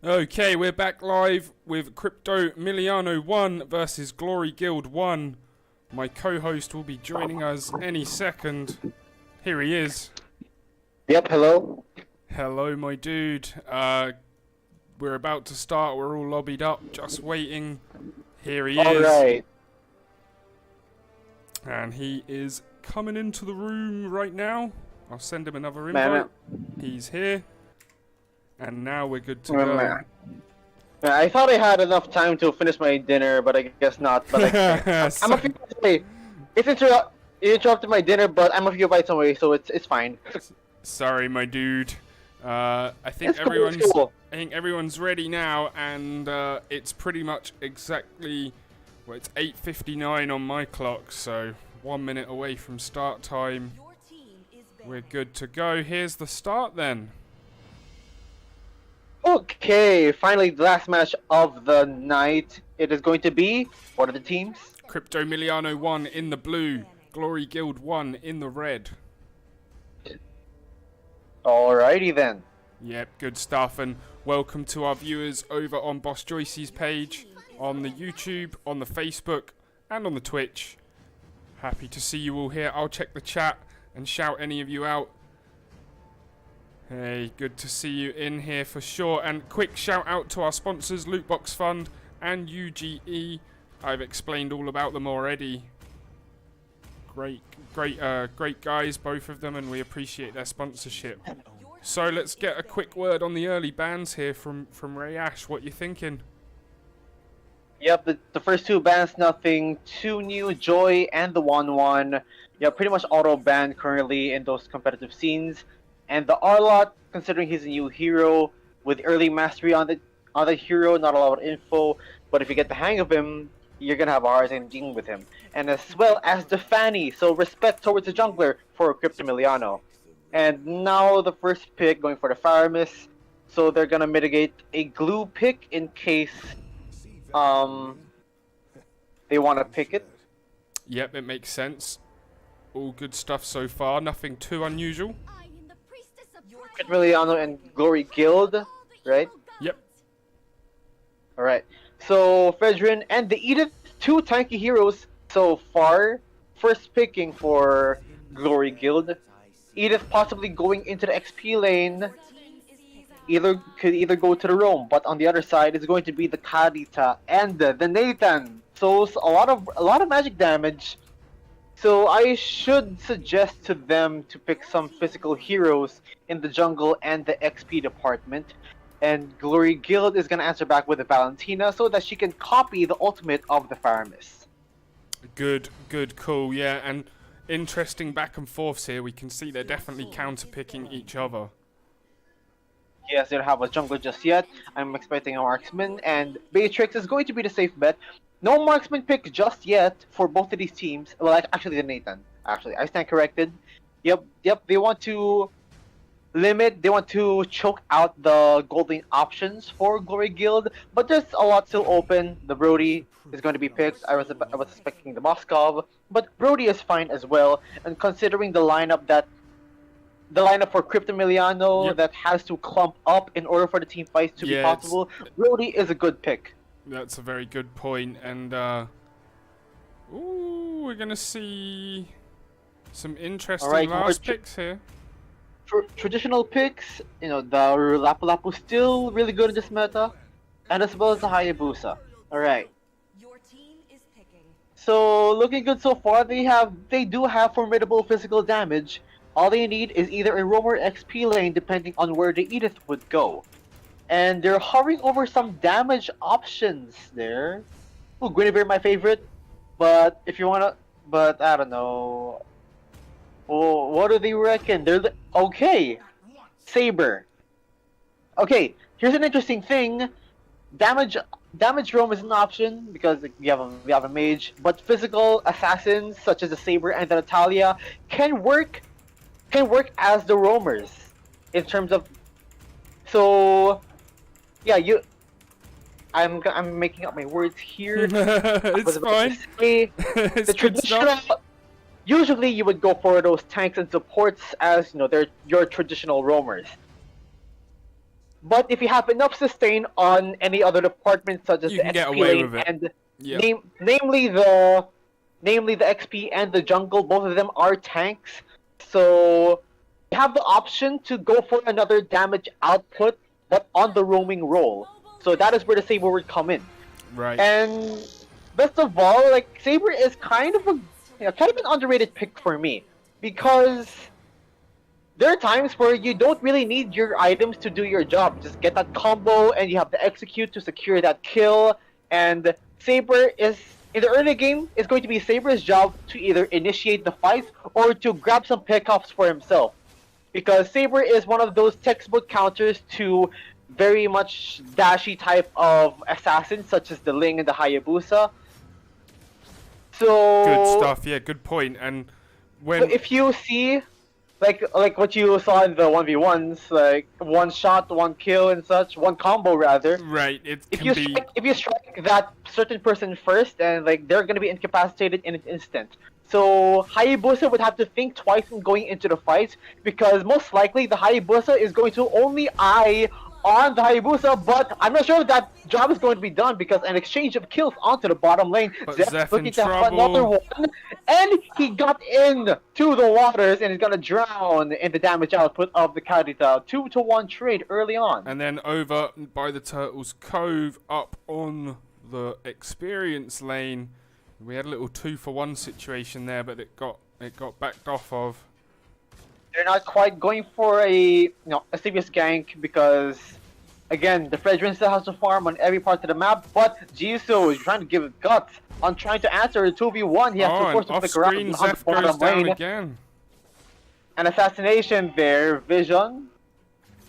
Okay, we're back live with Crypto Miliano 1 versus Glory Guild 1. My co-host will be joining us any second. Here he is. Yep, hello. Hello, my dude. We're about to start. We're all lobbied up, just waiting. Here he is. Alright. And he is coming into the room right now. I'll send him another invite. He's here. And now we're good to go. I thought I had enough time to finish my dinner, but I guess not. But I'm a few bites away. You interrupted my dinner, but I'm a few bites away, so it's fine. Sorry, my dude. I think Cool. I think everyone's ready now, and it's pretty much exactly. Well, it's 8:59 on my clock, so 1 minute away from start time. We're good to go. Here's the start then. Okay, finally the last match of the night. It is going to be, what are the teams? Crypto Miliano 1 in the blue, Glory Guild 1 in the red. Alrighty then. Yep, good stuff, and welcome to our viewers over on Boss Joyce's page, on the YouTube, on the Facebook, and on the Twitch. Happy to see you all here. I'll check the chat and shout any of you out. Hey, good to see you in here for sure. And quick shout out to our sponsors, Lootbox Fund and UGE. I've explained all about them already. Great guys, both of them, and we appreciate their sponsorship. So let's get a quick word on the early bans here from Ray Ash. What you thinking? Yep, the first two bans, nothing too new. Joy and the 1-1. Yeah, pretty much auto banned currently in those competitive scenes. And the Arlot, considering he's a new hero, with early mastery on the hero, not a lot of info, but if you get the hang of him, you're gonna have a hard time dealing with him. And as well as the Fanny, so respect towards the jungler for Crypto Miliano. And now the first pick going for the Faramis, so they're gonna mitigate a glue pick in case they want to pick it. Yep, it makes sense. All good stuff so far, nothing too unusual. Miliano and Glory Guild, right? Yep. Alright. So Fedrin and the Edith, two tanky heroes so far. First picking for Glory Guild. Edith possibly going into the XP lane. Could either go to the roam, but on the other side is going to be the Karita and the Nathan. So a lot of magic damage. So I should suggest to them to pick some physical heroes in the jungle and the XP department. And Glory Guild is going to answer back with a Valentina so that she can copy the ultimate of the Faramis. Good, cool, yeah, and interesting back and forths here. We can see they're definitely counter-picking each other. Yes, they don't have a jungler just yet. I'm expecting a marksman, and Beatrix is going to be the safe bet. No marksman pick just yet for both of these teams. Well, actually the Nathan. Actually, I stand corrected. Yep. They want to choke out the golden options for Glory Guild, but there's a lot still open. The Brody is going to be picked. I was expecting the Moskov, but Brody is fine as well. And considering the lineup for Crypto Miliano that has to clump up in order for the team fights to be possible, Brody is a good pick. That's a very good point, and we're gonna see some interesting last picks here. Traditional picks, the Lapu-Lapu still really good in this meta, and as well as the Hayabusa. Alright. So looking good so far. They do have formidable physical damage. All they need is either a roam or XP lane, depending on where the Edith would go. And they're hovering over some damage options there. Oh, Guinevere, my favorite. But if you wanna, I don't know. Oh, what do they reckon? Okay, Saber. Okay, here's an interesting thing. Damage roam is an option because we have a mage, but physical assassins such as the Saber and the Natalia can work as the roamers in terms of. So yeah, I'm making up my words here. It's fine. The traditional. Usually, you would go for those tanks and supports as they're your traditional roamers. But if you have enough sustain on any other department, such as You the can get XP away lane with it. and Yep. namely the XP and the jungle, both of them are tanks. So you have the option to go for another damage output, but on the roaming role. So that is where the Saber would come in. Right. And best of all, like Saber is kind of an underrated pick for me, because there are times where you don't really need your items to do your job. Just get that combo and you have to execute to secure that kill. And Saber is, in the early game, it's going to be Saber's job to either initiate the fight or to grab some pickups for himself. Because Saber is one of those textbook counters to very much dashy type of assassins, such as the Ling and the Hayabusa. So Good stuff. Yeah, good point. And when if you see like what you saw in the 1v1s, like one shot, one kill and such, one combo rather. right, it If can you be strike, if you strike that certain person first, and like they're gonna be incapacitated in an instant. So Hayabusa would have to think twice in going into the fight, because most likely the Hayabusa is going to only eye on the Hayabusa, but I'm not sure if that job is going to be done, because an exchange of kills onto the bottom lane. But Zeph's Zeph looking in to have another trouble. one, and he got into the waters and is gonna drown in the damage output of the Karita. 2-to-1 trade early on. And then over by the Turtles Cove, up on the experience lane, we had a little 2-for-1 situation there, but it got backed off of. They're not quite going for a serious gank, because again the Fredrin still has to farm on every part of the map, but Jisoo is trying to give it guts on trying to answer a 2v1. He has to And force to off flick around screen, on the Zeph goes bottom down lane. again. An assassination there, Vision.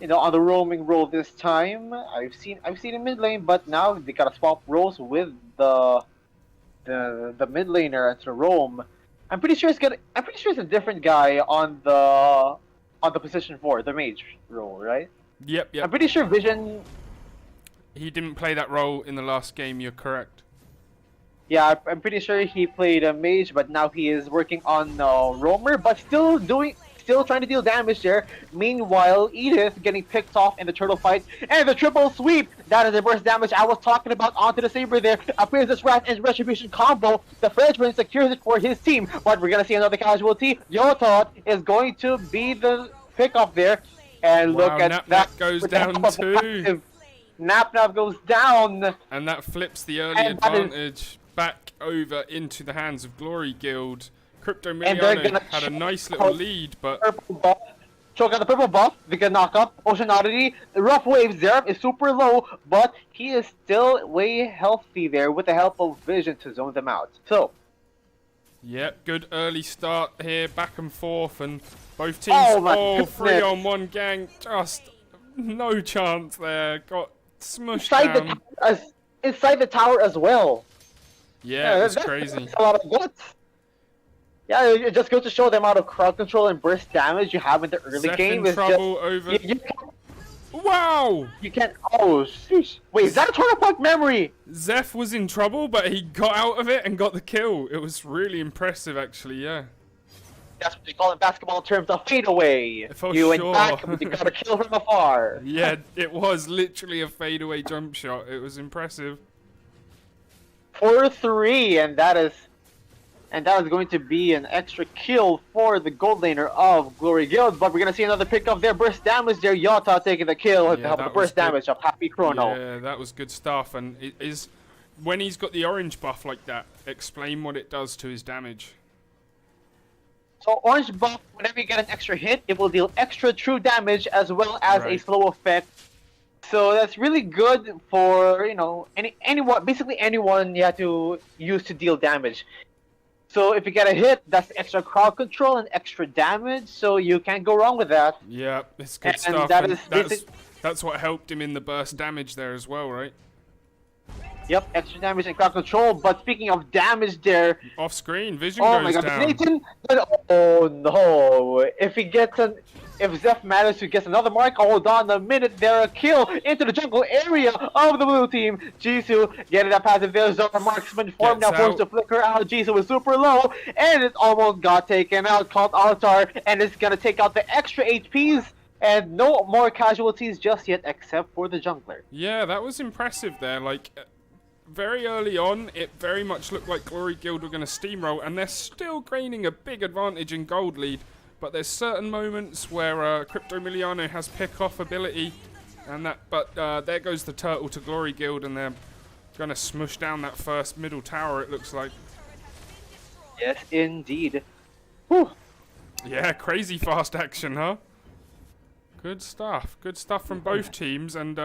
On the roaming role this time. I've seen in mid lane, but now they gotta swap roles with the mid laner and to roam. I'm pretty sure it's a different guy on the position 4, the mage role, right? Yep. I'm pretty sure Vision. He didn't play that role in the last game, you're correct. Yeah, I'm pretty sure he played a mage, but now he is working on roamer, but still trying to deal damage there. Meanwhile, Edith getting picked off in the turtle fight, and the triple sweep. That is the burst damage I was talking about onto the Saber there. Appears this Wrath and Retribution combo. The Frenchman secures it for his team, but we're gonna see another casualty. Yotot is going to be the pickup there, and Wow, look at Nap that. goes with that down double too. passive. Nap goes down. And that flips the early And that is- advantage back over into the hands of Glory Guild. Crypto And they're Miliano gonna had a choke nice little lead, but Purple buff. Choke out the purple buff. We can knock up Ocean Oddity. The rough wave Zerf is super low, but he is still way healthy there with the help of Vision to zone them out. So, yep, good early start here, back and forth, and both teams. Oh my goodness. 3-on-1 gang, just no chance there. Got smushed down. inside the tower as well. Yeah, it was that's crazy. a lot of guts. Yeah, it just goes to show the amount of crowd control and burst damage you have in the early Zeph game. in Is trouble just, over. you Wow! can't. Oh, sheesh. Wait, is that a Turtle Park memory? Zeph was in trouble, but he got out of it and got the kill. It was really impressive, actually. Yeah. That's what they call in basketball terms a fadeaway. For you sure. went back, but you got to kill from afar. Yeah, it was literally a fadeaway jump shot. It was impressive. 4-3, and that is going to be an extra kill for the gold laner of Glory Guild. But we're gonna see another pick of their burst damage there. Yota taking the kill with the help of the burst damage of Happy Chrono. Yeah, that was good stuff. And it is when he's got the orange buff like that. Explain what it does to his damage. So orange buff, whenever you get an extra hit, it will deal extra true damage as well as a Right. slow effect. So that's really good for anyone, basically anyone you have to use to deal damage. So if you get a hit, that's extra crowd control and extra damage, so you can't go wrong with that. Yeah, it's good And stuff. that And is that's what helped him in the burst damage there as well, right? Yep, extra damage and crowd control. But speaking of damage there, Off screen, vision oh goes my god, down. Nathan! Oh no! If Zeph manages to get another mark, hold on a minute there, a kill into the jungle area of the blue team. Jisoo getting that passive there, Zora marksman form now Gets forced to out. flicker out. Jisoo is super low, and it almost got taken out, called Altar, and it's gonna take out the extra HPs And no more casualties just yet, except for the jungler. Yeah, that was impressive there. Like, very early on, it very much looked like Glory Guild were going to steamroll, and they're still gaining a big advantage in gold lead. But there's certain moments where Crypto Miliano has pick-off ability, and there goes the turtle to Glory Guild, and they're going to smush down that first middle tower, it looks like. Yes, indeed. Whew. Yeah, crazy fast action, huh? Good stuff. Good stuff from both teams, and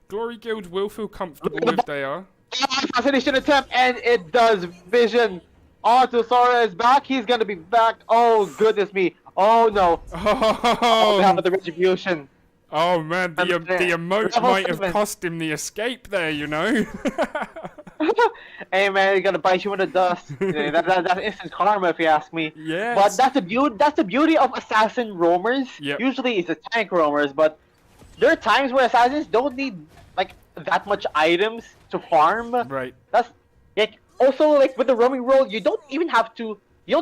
Glory Guild will feel comfortable if they are. Assassination attempt, and it does. Vision onto Sora is back. He's gonna be back. Oh goodness me. Oh no. Oh, We have the retribution. oh man, the emote might have cost him the escape there, you know. Hey man, he's gonna bite you in the dust. That's instant karma if you ask me. Yeah. But that's the beauty of assassin roamers. Yep. Usually it's the tank roamers, but there are times where assassins don't need like that much items to farm. Right. That's like also like with the roaming role, you don't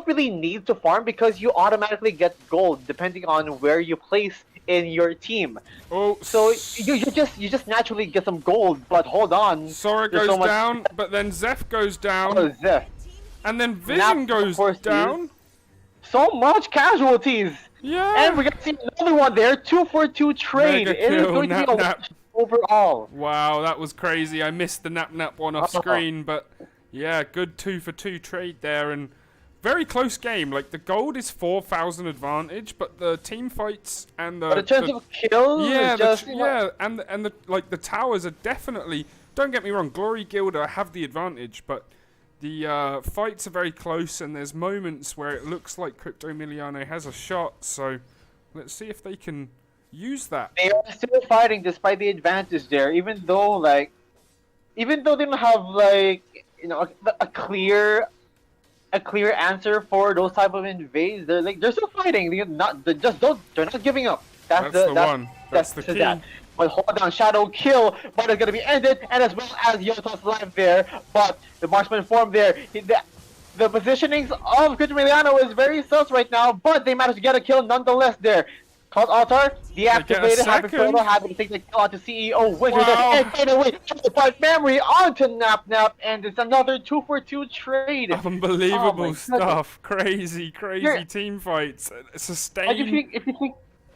really need to farm because you automatically get gold depending on where you place in your team. Oh, So you just naturally get some gold, but hold on. Sora There's goes so much- down, but then Zeph goes down, Oh, Zeph. and then Vision Nap, of goes course, down. So much casualties. Yeah. And we're gonna see another one there. 2-for-2 trade. Mega It is kill, going to be Nap a Nap. wash overall. Wow, that was crazy. I missed the Nap Nap one off screen, but yeah, good 2-for-2 trade there, and very close game. Like, the gold is 4,000 advantage, but the team fights and the... But in terms of kills, yeah, it's just... and the towers are definitely... Don't get me wrong, Glory Guild have the advantage, but the fights are very close, and there's moments where it looks like Crypto Miliano has a shot, so let's see if they can use that. They are still fighting despite the advantage there, even though they don't have like a clear answer for those type of invades. They're still fighting. They're not giving up. That's the one. That's the key. That. But hold on, Shadow kill, but it's gonna be ended, and as well as Yoto's life there. But the marksman form there. The positionings of Crypto Miliano is very sus right now, but they managed to get a kill nonetheless there. Called Altar, deactivated, happy photo, happy to take the kill onto CEO Wizard, and by the way, but memory onto Nap Nap, and it's another 2-for-2 trade. Unbelievable Oh stuff. Crazy team fights. Sustained.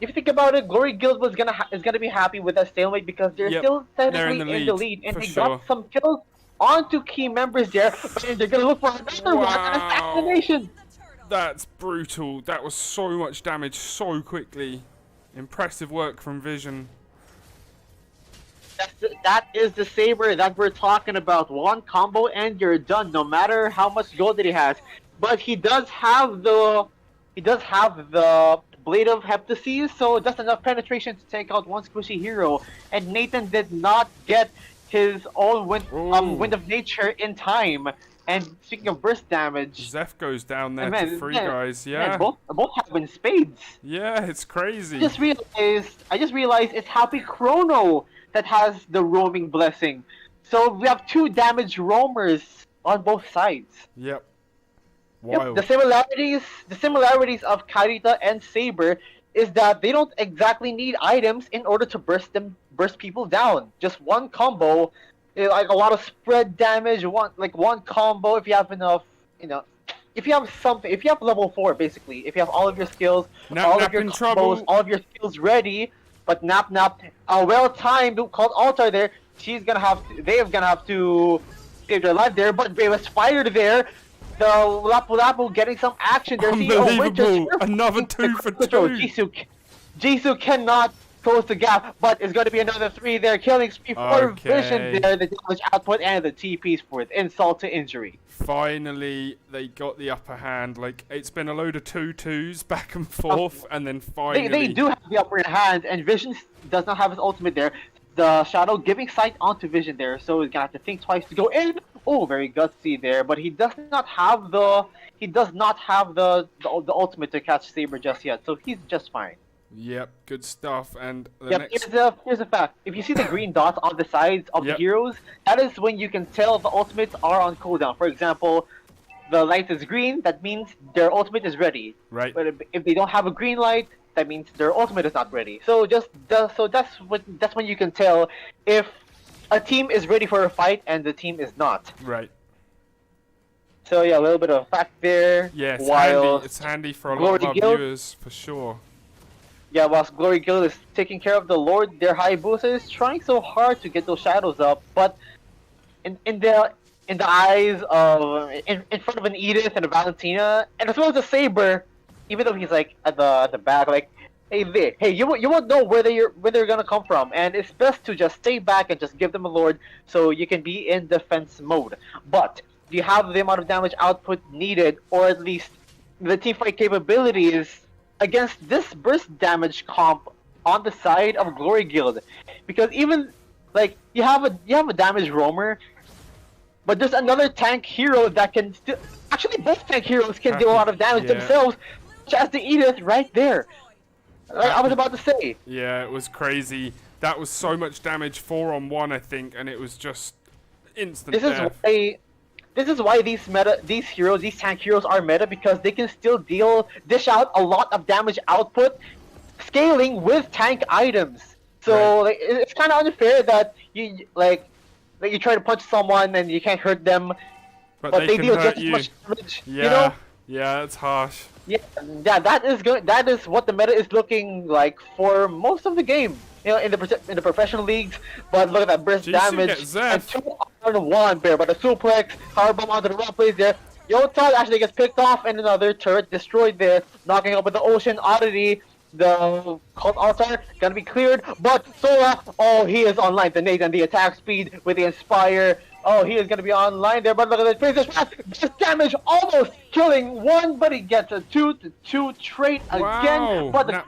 If you think about it, Glory Guild is gonna be happy with that stalemate because they're still technically in the lead, and they got some kills onto key members there, and they're gonna look for another one, an assassination. That's brutal. That was so much damage so quickly. Impressive work from Vision. That is the Saber that we're talking about. One combo and you're done, no matter how much gold that he has. But he does have the Blade of Heptases, so that's enough penetration to take out one squishy hero. And Nathan did not get his own Wind of Nature in time. And speaking of burst damage, Zeph goes down there to three guys. Yeah, man, both have in spades. Yeah, it's crazy. I just realized it's Happy Chrono that has the roaming blessing. So we have two damaged roamers on both sides. Yep. Wild. Yep. The similarities of Karita and Saber is that they don't exactly need items in order to burst people down. Just one combo. Like a lot of spread damage, one combo if you have enough, if you have level 4 basically, if you have all of your skills, all of your combos, all of your skills ready, but Nap Nap, a well-timed called Altar there, they're gonna have to save their life there, but they was fired there. The Lapu Lapu getting some action there. Unbelievable! Another 2-for-2. Jisoo cannot close the gap, but it's going to be another 3 there, killing spree for Vision there, the damage output and the TPs for it, insult to injury. Finally, they got the upper hand. Like, it's been a load of 2-2s back and forth, and then finally... They do have the upper hand, and Vision does not have his ultimate there. The Shadow giving sight onto Vision there, so he's going to have to think twice to go in. Oh, very gutsy there, but he does not have the ultimate to catch Saber just yet, so he's just fine. Yep, good stuff. And the next... here's a fact. If you see the green dots on the sides of the heroes, that is when you can tell the ultimates are on cooldown. For example, the light is green, that means their ultimate is ready. Right. But if they don't have a green light, that means their ultimate is not ready. So that's when you can tell if a team is ready for a fight and the team is not. Right. So yeah, a little bit of fact there. Yeah, it's while handy. It's handy for a lot of our viewers, for sure. Yeah, whilst Glory Guild is taking care of the Lord, their Hayabusa is trying so hard to get those shadows up, but in the eyes of in front of an Edith and a Valentina, and as well as a Saber, even though he's like at the back, like, hey, you won't know where they're gonna come from, and it's best to just stay back and just give them a Lord so you can be in defense mode. But do you have the amount of damage output needed, or at least the teamfight capabilities against this burst damage comp on the side of Glory Guild? Because even like you have a damage roamer, but there's another tank hero that can still, actually both tank heroes can do a lot of damage themselves, such as the Edith right there. Like I was about to say. Yeah, it was crazy. That was so much damage, 4-on-1 I think, and it was just instant death. This is why these tank heroes are meta, because they can still dish out a lot of damage output, scaling with tank items. So like, it's kind of unfair that you try to punch someone and you can't hurt them, but they deal just as much damage. Yeah, you know? Yeah, it's harsh. Yeah, that is good. That is what the meta is looking like for most of the game. You know, in the professional leagues. But look at that burst damage. And 2-on-1 pair, but a suplex, powerbomb onto the rock place there. Yota actually gets picked off, and another turret destroyed there, knocking up with the Ocean Oddity. The Cult Altar gonna be cleared, but Sora, oh, he is online. The Nathan, the attack speed with the Inspire. Oh, he is gonna be online there, but look at this Princess Wrath. Just damage, almost killing one, but he gets a 2-2 trait again. But the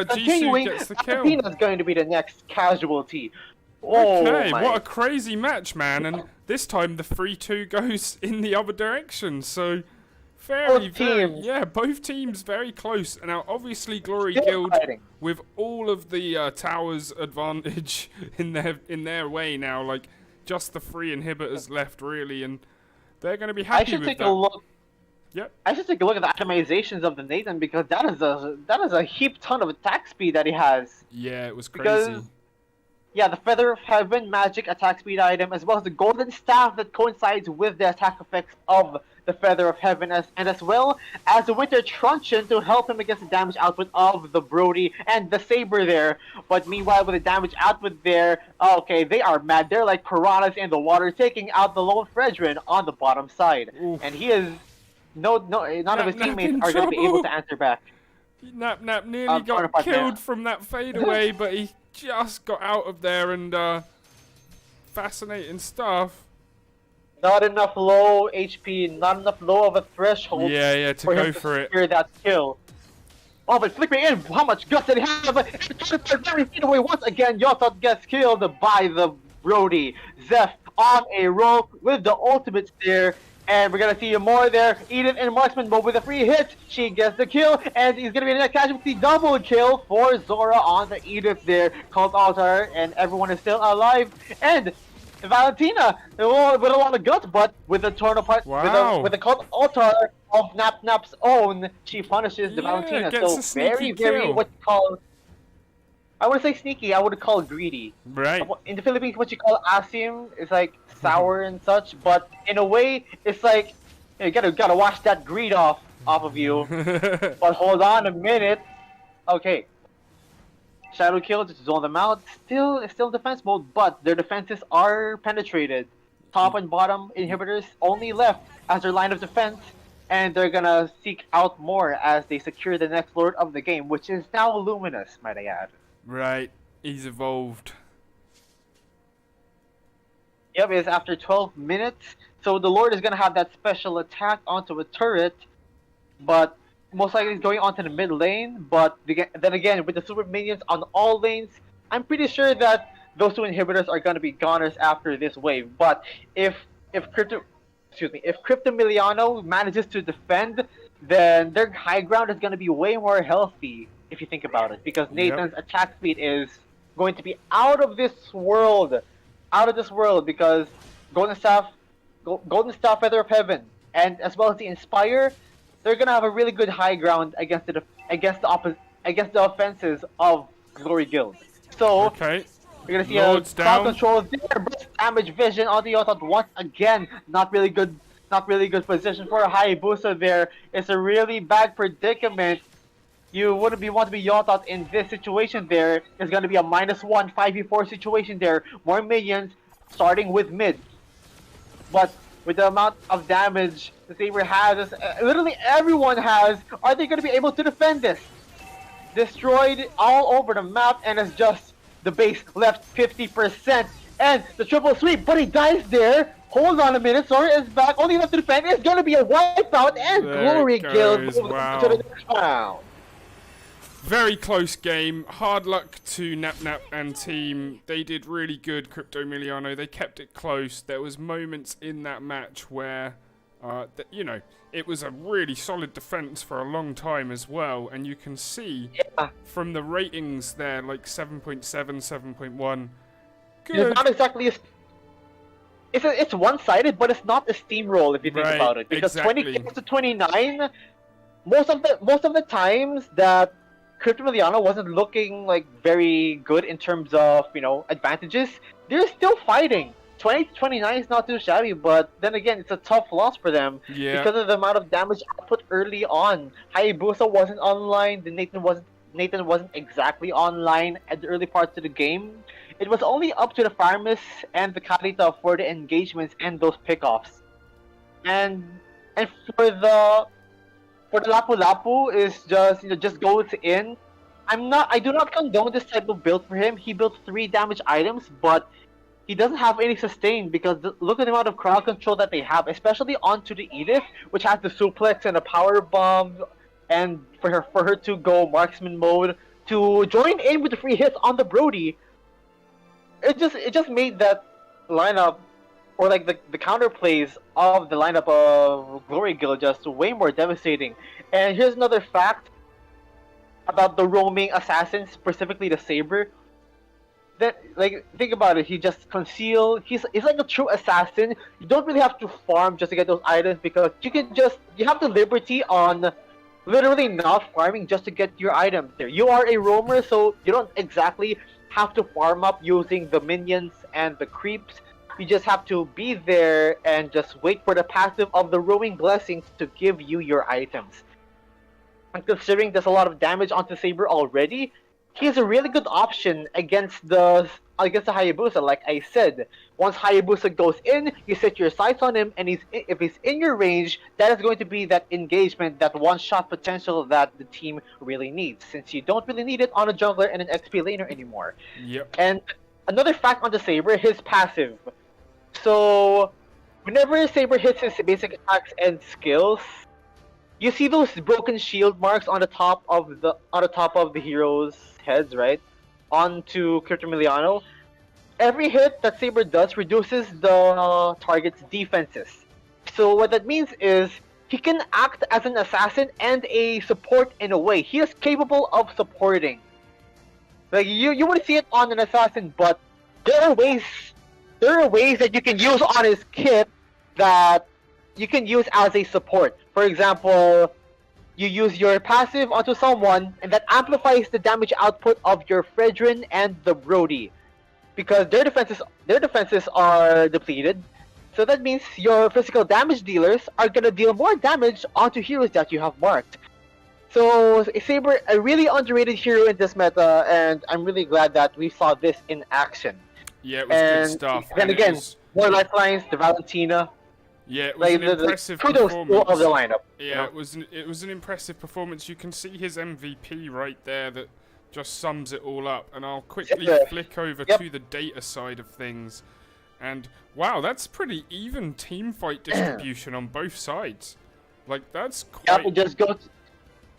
continuing, Athena's going to be the next casualty. Oh, okay, what a crazy match, man! And this time the 3-2 goes in the other direction. So both teams very close. And now obviously Glory Guild with all of the towers advantage in their way now, like just the 3 inhibitors left really, and they're going to be happy with that. Yep. I should take a look at the itemizations of the Nathan, because that is a heap ton of attack speed that he has. Yeah, it was crazy. Yeah, the Feather of Heaven magic attack speed item, as well as the Golden Staff that coincides with the attack effects of the Feather of Heaven, and as well as the Winter Truncheon to help him against the damage output of the Brody and the Saber there. But meanwhile, with the damage output there, okay, they are mad. They're like piranhas in the water, taking out the lone Fredrin on the bottom side. Oof. And he is none of his teammates are going to be able to answer back. Nap nearly got killed from that fadeaway, but he just got out of there, and fascinating stuff. Not enough low HP, not enough low of a threshold. Yeah, to go for it. Secure that kill. Oh, but flickering in, how much guts did he have? Very fadeaway once again. Yota gets killed by the Brody. Zeph on a roll with the ultimate there. And we're gonna see more there. Edith in marksman mode with a free hit. She gets the kill, and he's gonna be in a casualty double kill for Zora on the Edith there. Cult Altar, and everyone is still alive. And Valentina with a lot of guts, but with the torn apart with the Cult Altar of Nap's own, she punishes the Valentina. So very what you call, I wouldn't say sneaky, I would call greedy. Right. In the Philippines, what you call asim is like sour and such, but in a way, it's like you gotta wash that greed off of you. But hold on a minute. Okay. Shadow Kill just zone them out. Still defense mode, but their defenses are penetrated. Top and bottom inhibitors only left as their line of defense, and they're gonna seek out more as they secure the next Lord of the game, which is now Luminous, might I add. Right, he's evolved. Yep, it's after 12 minutes. So the Lord is going to have that special attack onto a turret, but most likely he's going onto the mid lane. But then again, with the super minions on all lanes, I'm pretty sure that those two inhibitors are going to be goners after this wave. But if Cryptomiliano manages to defend, then their high ground is going to be way more healthy, if you think about it, because Nathan's attack speed is going to be out of this world, because Golden Staff, Feather of Heaven, and as well as the Inspire, they're gonna have a really good high ground against the against the offenses of Glory Guild. So Okay. we're gonna see Lord's a crowd down. control there, burst damage vision on the Yotot once again. Not really good position for a Hayabusa there. It's a really bad predicament. You wouldn't want to be Yotot in this situation there. It's gonna be a -1 5v4 situation there. More minions starting with mid. But with the amount of damage the Saber has, literally everyone has, are they gonna be able to defend this? Destroyed all over the map, and it's just the base left 50%. And the triple sweep, but he dies there. Hold on a minute, Sora is back. Only enough to defend. It's gonna be a wipeout, and There Glory it Guild goes, moves wow. to the next round. Very close game. Hard luck to NapNap and team. They did really good, Crypto Miliano. They kept it close. There was moments in that match where, you know, it was a really solid defense for a long time as well. And you can see from the ratings there, like 7.7, 7.1. Good. It's not exactly it's one-sided, but it's not a steamroll if you think about it. Because exactly. 20 kills to 29, most of the times that Crypto Miliano wasn't looking like very good in terms of, you know, advantages, they're still fighting. 20 to 29 is not too shabby, but then again, it's a tough loss for them because of the amount of damage output early on. Hayabusa wasn't online, the Nathan wasn't exactly online at the early parts of the game. It was only up to the Farmus and the Karita for the engagements and those pickoffs. And for the Lapu Lapu is just, you know, just goes in. I do not condone this type of build for him. He built 3 damage items, but he doesn't have any sustain because look at the amount of crowd control that they have, especially onto the Edith, which has the suplex and a power bomb, and for her to go marksman mode to join in with the free hits on the Brody. It just made that lineup, or like the counter plays of the lineup of Glory Guild, just way more devastating. And here's another fact about the roaming assassins, specifically the Saber. That, like, think about it, he just conceal. He's like a true assassin. You don't really have to farm just to get those items because you have the liberty on literally not farming just to get your items there. You are a roamer, so you don't exactly have to farm up using the minions and the creeps. You just have to be there and just wait for the passive of the roaming blessings to give you your items. And considering there's a lot of damage onto Saber already, he's a really good option against the Hayabusa. Like I said, once Hayabusa goes in, you set your sights on him, and if he's in your range, that is going to be that engagement, that one-shot potential that the team really needs, since you don't really need it on a jungler and an XP laner anymore. Yep. And another fact on the Saber, his passive. So whenever Saber hits his basic attacks and skills, you see those broken shield marks on the top of the hero's heads, right? Onto Crypto Miliano. Every hit that Saber does reduces the target's defenses. So what that means is he can act as an assassin and a support in a way. He is capable of supporting. Like you would see it on an assassin, but there are ways that you can use on his kit that you can use as a support. For example, you use your passive onto someone, and that amplifies the damage output of your Fredrin and the Brody, because their defenses are depleted. So that means your physical damage dealers are gonna deal more damage onto heroes that you have marked. So Saber, a really underrated hero in this meta, and I'm really glad that we saw this in action. Yeah, it was good stuff. Then again, more lifelines, the Valentina. Yeah, it was an impressive performance. Of the lineup. Yeah, it was an impressive performance. You can see his MVP right there that just sums it all up. And I'll quickly flick over to the data side of things. And wow, that's pretty even team fight distribution on both sides. Like, that's quite...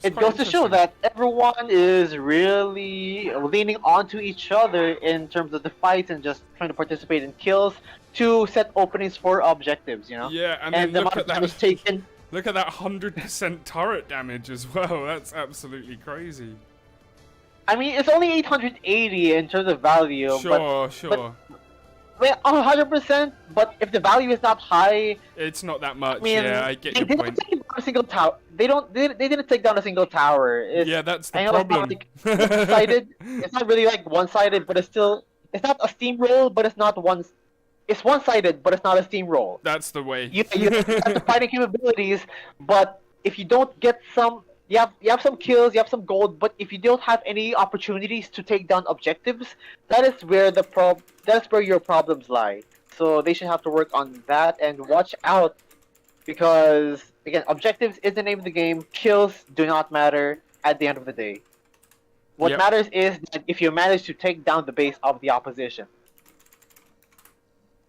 It goes to show that everyone is really leaning onto each other in terms of the fights and just trying to participate in kills to set openings for objectives, you know? Yeah, and then look at that. Look at that 100% turret damage as well. That's absolutely crazy. I mean, it's only 880 in terms of value. Sure. Well, 100%. But if the value is not high, It's not that much. I mean, Yeah, I get they your didn't point. take down a single tower. They didn't take down a single tower. Yeah, that's the I know it's not problem. like one-sided. It's not really like one-sided, but it's not a steamroll, but it's not one. It's one-sided, but it's not a steamroll. That's the way. You have the fighting capabilities, but if you don't get some, you have some kills, you have some gold, but if you don't have any opportunities to take down objectives, that's where your problems lie. So they should have to work on that and watch out because again, objectives is the name of the game. Kills do not matter at the end of the day. What Yep. matters is that if you manage to take down the base of the opposition.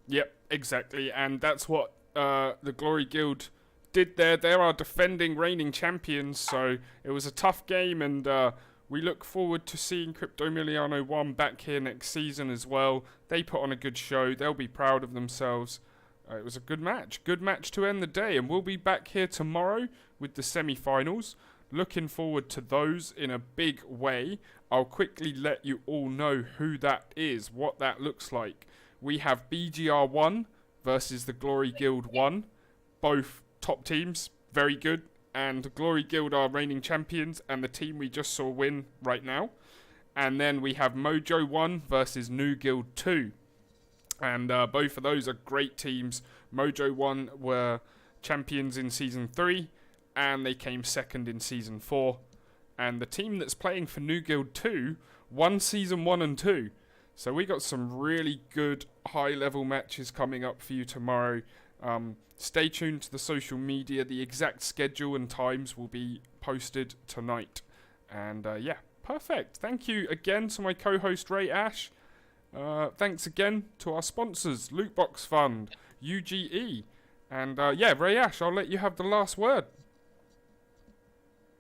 Yep, exactly, and that's what the Glory Guild did there. They're our defending reigning champions, so it was a tough game, and we look forward to seeing Crypto Miliano 1 back here next season as well. They put on a good show. They'll be proud of themselves. It was a good match to end the day, and we'll be back here tomorrow with the semi-finals. Looking forward to those in a big way. I'll quickly let you all know who that is, what that looks like. We have BGR 1 versus the Glory Guild 1. Both top teams, very good. And Glory Guild are reigning champions and the team we just saw win right now. And then we have Mojo 1 versus New Guild 2. And both of those are great teams. Mojo 1 were champions in Season 3 and they came second in Season 4. And the team that's playing for New Guild 2 won Season 1 and 2. So we got some really good high-level matches coming up for you tomorrow. Stay tuned to the social media. The exact schedule and times will be posted tonight. And yeah, perfect. Thank you again to my co-host Ray Ash. Thanks again to our sponsors, Lootbox Fund, UGE. And yeah, Ray Ash, I'll let you have the last word.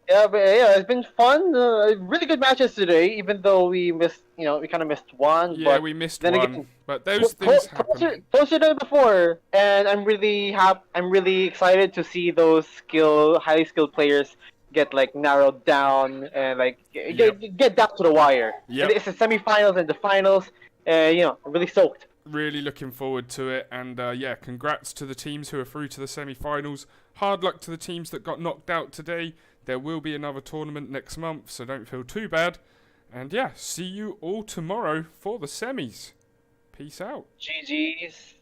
Yeah, but yeah, it's been fun. Really good matches today, even though we missed, we kind of missed one. Yeah, but we missed then one. again, But those things happen. closer than before, and I'm really excited to see those highly skilled players get like narrowed down and like get down to the wire. Yep. It's the semifinals and the finals. I'm really stoked. Really looking forward to it, and yeah, congrats to the teams who are through to the semi-finals. Hard luck to the teams that got knocked out today. There will be another tournament next month, so don't feel too bad. And yeah, see you all tomorrow for the semis. Peace out. GG's.